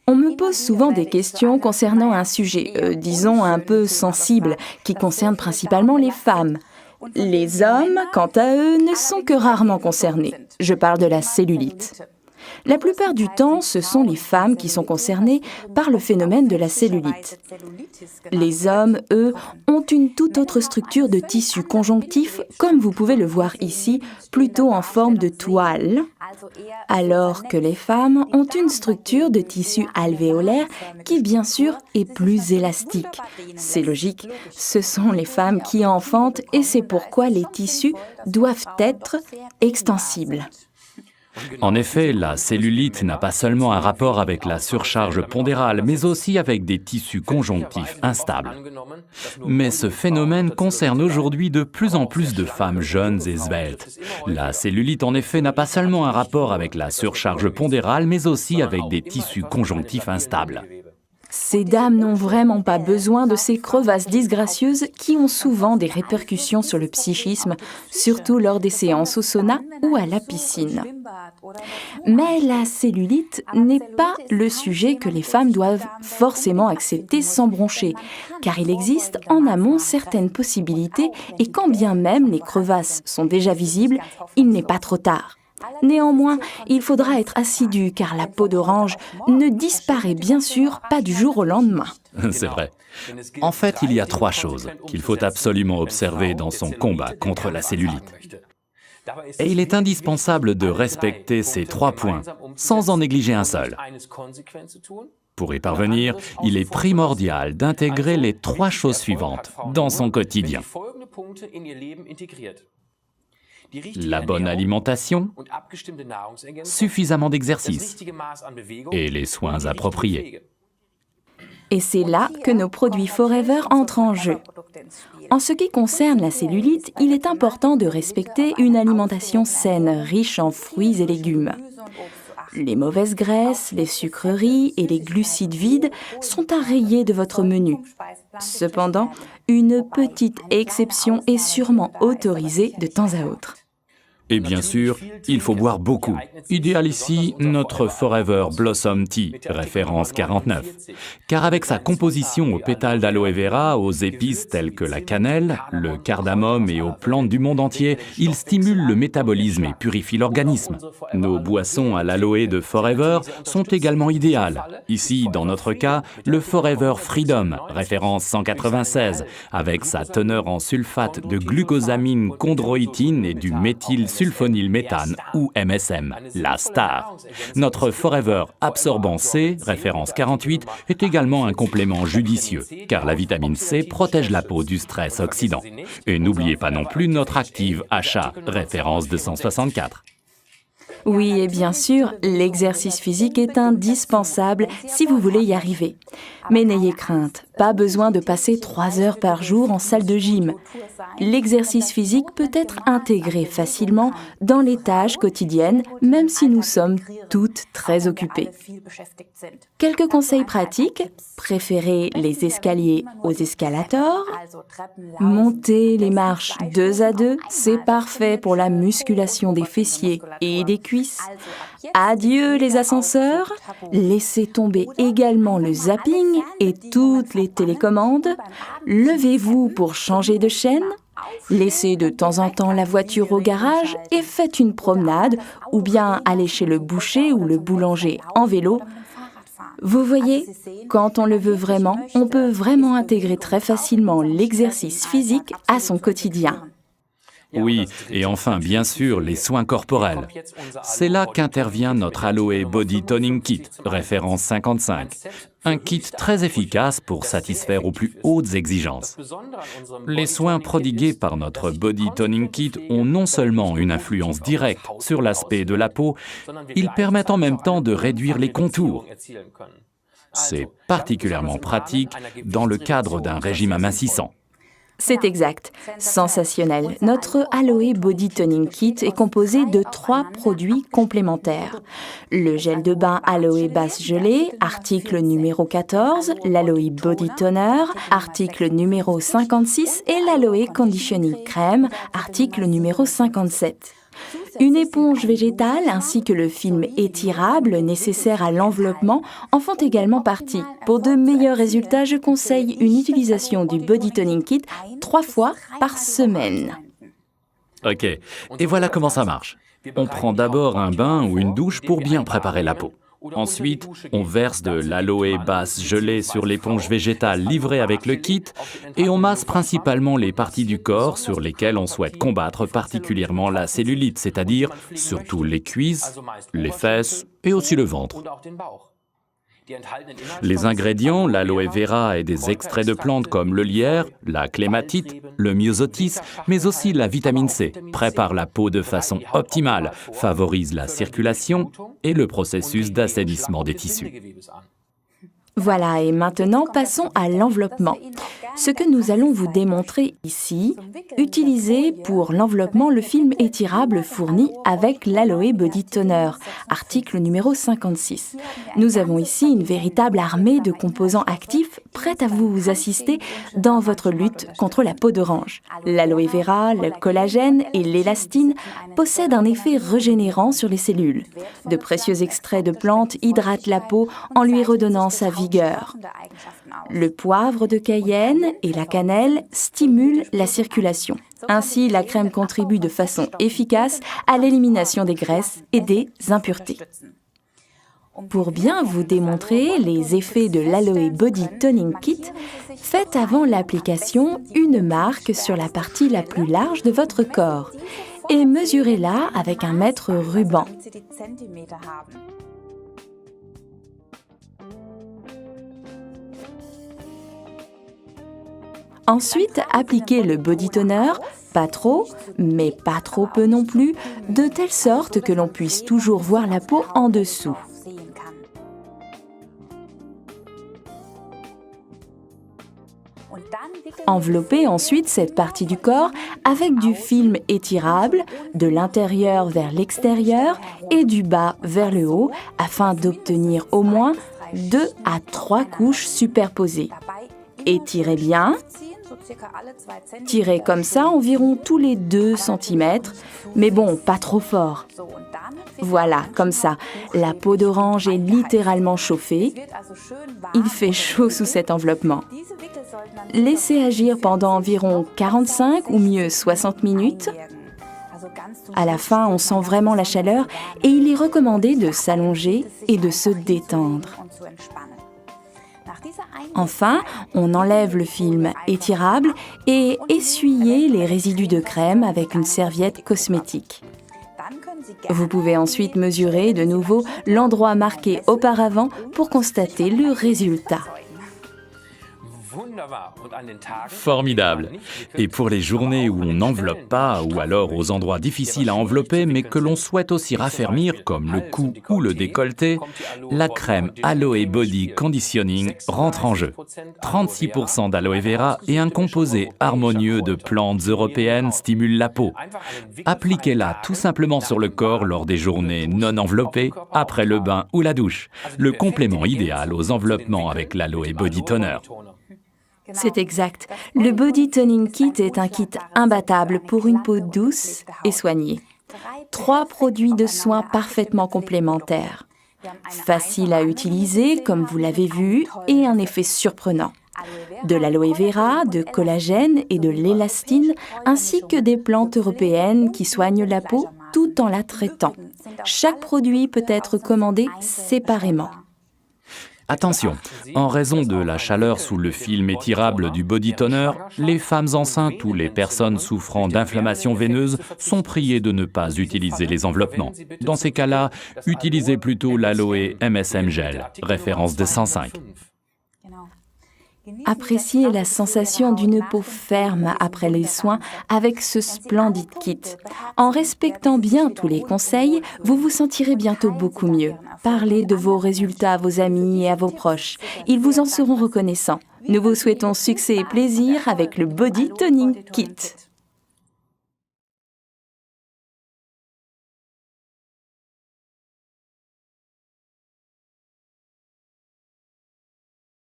On me pose souvent des questions concernant un sujet, disons un peu sensible, qui concerne principalement les femmes. Les hommes, quant à eux, ne sont que rarement concernés. Je parle de la cellulite. La plupart du temps, ce sont les femmes qui sont concernées par le phénomène de la cellulite. Les hommes, eux, ont une toute autre structure de tissu conjonctif, comme vous pouvez le voir ici, plutôt en forme de toile, alors que les femmes ont une structure de tissu alvéolaire qui, bien sûr, est plus élastique. C'est logique, ce sont les femmes qui enfantent et c'est pourquoi les tissus doivent être extensibles. En effet, la cellulite n'a pas seulement un rapport avec la surcharge pondérale, mais aussi avec des tissus conjonctifs instables. Mais ce phénomène concerne aujourd'hui de plus en plus de femmes jeunes et sveltes. La cellulite, en effet, n'a pas seulement un rapport avec la surcharge pondérale, mais aussi avec des tissus conjonctifs instables. Ces dames n'ont vraiment pas besoin de ces crevasses disgracieuses qui ont souvent des répercussions sur le psychisme, surtout lors des séances au sauna ou à la piscine. Mais la cellulite n'est pas le sujet que les femmes doivent forcément accepter sans broncher, car il existe en amont certaines possibilités et quand bien même les crevasses sont déjà visibles, il n'est pas trop tard. Néanmoins, il faudra être assidu car la peau d'orange ne disparaît bien sûr pas du jour au lendemain. C'est vrai. En fait, il y a 3 choses qu'il faut absolument observer dans son combat contre la cellulite. Et il est indispensable de respecter ces 3 points, sans en négliger un seul. Pour y parvenir, il est primordial d'intégrer les 3 choses suivantes dans son quotidien. La bonne alimentation, suffisamment d'exercice et les soins appropriés. Et c'est là que nos produits Forever entrent en jeu. En ce qui concerne la cellulite, il est important de respecter une alimentation saine, riche en fruits et légumes. Les mauvaises graisses, les sucreries et les glucides vides sont à rayer de votre menu. Cependant, une petite exception est sûrement autorisée de temps à autre. Et bien sûr, il faut boire beaucoup. Idéal ici, notre Forever Blossom Tea, référence 49. Car avec sa composition aux pétales d'aloe vera, aux épices telles que la cannelle, le cardamome et aux plantes du monde entier, il stimule le métabolisme et purifie l'organisme. Nos boissons à l'aloe de Forever sont également idéales. Ici, dans notre cas, le Forever Freedom, référence 196, avec sa teneur en sulfate de glucosamine chondroïtine et du méthylsulfonylméthane ou MSM, la star. Notre Forever Absorbant C, référence 48, est également un complément judicieux, car la vitamine C protège la peau du stress oxydant. Et n'oubliez pas non plus notre Active Achat, référence 264. Oui, et bien sûr, l'exercice physique est indispensable si vous voulez y arriver. Mais n'ayez crainte, pas besoin de passer 3 heures par jour en salle de gym. L'exercice physique peut être intégré facilement dans les tâches quotidiennes, même si nous sommes toutes très occupées. Quelques conseils pratiques: préférez les escaliers aux escalators. Montez les marches 2 à 2, c'est parfait pour la musculation des fessiers et des cuisses. Adieu les ascenseurs, laissez tomber également le zapping et toutes les télécommandes. Levez-vous pour changer de chaîne. Laissez de temps en temps la voiture au garage et faites une promenade ou bien allez chez le boucher ou le boulanger en vélo. Vous voyez, quand on le veut vraiment, on peut vraiment intégrer très facilement l'exercice physique à son quotidien. Oui, et enfin, bien sûr, les soins corporels. C'est là qu'intervient notre Aloe Body Toning Kit, référence 55. Un kit très efficace pour satisfaire aux plus hautes exigences. Les soins prodigués par notre Body Toning Kit ont non seulement une influence directe sur l'aspect de la peau, ils permettent en même temps de réduire les contours. C'est particulièrement pratique dans le cadre d'un régime amincissant. C'est exact, sensationnel. Notre Aloe Body Toning Kit est composé de 3 produits complémentaires. Le gel de bain Aloe Base Gelée, article numéro 14, l'Aloe Body Toner, article numéro 56 et l'Aloe Conditioning Crème, article numéro 57. Une éponge végétale ainsi que le film étirable nécessaire à l'enveloppement en font également partie. Pour de meilleurs résultats, je conseille une utilisation du Body Toning Kit 3 fois par semaine. Ok, et voilà comment ça marche. On prend d'abord un bain ou une douche pour bien préparer la peau. Ensuite, on verse de l'aloe basse gelée sur l'éponge végétale livrée avec le kit et on masse principalement les parties du corps sur lesquelles on souhaite combattre particulièrement la cellulite, c'est-à-dire surtout les cuisses, les fesses et aussi le ventre. Les ingrédients, l'aloe vera et des extraits de plantes comme le lierre, la clématite, le myosotis, mais aussi la vitamine C, préparent la peau de façon optimale, favorisent la circulation et le processus d'assainissement des tissus. Voilà, et maintenant passons à l'enveloppement. Ce que nous allons vous démontrer ici, utilisez pour l'enveloppement le film étirable fourni avec l'Aloe Body Toner, article numéro 56. Nous avons ici une véritable armée de composants actifs prêts à vous assister dans votre lutte contre la peau d'orange. L'aloe vera, le collagène et l'élastine possèdent un effet régénérant sur les cellules. De précieux extraits de plantes hydratent la peau en lui redonnant sa vigueur. Le poivre de Cayenne et la cannelle stimulent la circulation. Ainsi, la crème contribue de façon efficace à l'élimination des graisses et des impuretés. Pour bien vous démontrer les effets de l'Aloe Body Toning Kit, faites avant l'application une marque sur la partie la plus large de votre corps et mesurez-la avec un mètre ruban. Ensuite, appliquez le body toner, pas trop, mais pas trop peu non plus, de telle sorte que l'on puisse toujours voir la peau en dessous. Enveloppez ensuite cette partie du corps avec du film étirable, de l'intérieur vers l'extérieur et du bas vers le haut, afin d'obtenir au moins 2 à 3 couches superposées. Étirez bien. Tirez comme ça environ tous les 2 cm, mais bon, pas trop fort. Voilà, comme ça, la peau d'orange est littéralement chauffée. Il fait chaud sous cet enveloppement. Laissez agir pendant environ 45 ou mieux 60 minutes. À la fin, on sent vraiment la chaleur et il est recommandé de s'allonger et de se détendre. Enfin, on enlève le film étirable et essuyez les résidus de crème avec une serviette cosmétique. Vous pouvez ensuite mesurer de nouveau l'endroit marqué auparavant pour constater le résultat. Formidable. Et pour les journées où on n'enveloppe pas, ou alors aux endroits difficiles à envelopper, mais que l'on souhaite aussi raffermir, comme le cou ou le décolleté, la crème Aloe Body Conditioning rentre en jeu. 36% d'aloe vera et un composé harmonieux de plantes européennes stimule la peau. Appliquez-la tout simplement sur le corps lors des journées non enveloppées, après le bain ou la douche. Le complément idéal aux enveloppements avec l'Aloe Body Toner. C'est exact. Le Body Toning Kit est un kit imbattable pour une peau douce et soignée. 3 produits de soins parfaitement complémentaires. Facile à utiliser, comme vous l'avez vu, et un effet surprenant. De l'aloe vera, de collagène et de l'élastine, ainsi que des plantes européennes qui soignent la peau tout en la traitant. Chaque produit peut être commandé séparément. Attention, en raison de la chaleur sous le film étirable du body toner, les femmes enceintes ou les personnes souffrant d'inflammation veineuse sont priées de ne pas utiliser les enveloppements. Dans ces cas-là, utilisez plutôt l'Aloe MSM Gel, référence de 105. Appréciez la sensation d'une peau ferme après les soins avec ce splendide kit. En respectant bien tous les conseils, vous vous sentirez bientôt beaucoup mieux. Parlez de vos résultats à vos amis et à vos proches. Ils vous en seront reconnaissants. Nous vous souhaitons succès et plaisir avec le Body Toning Kit.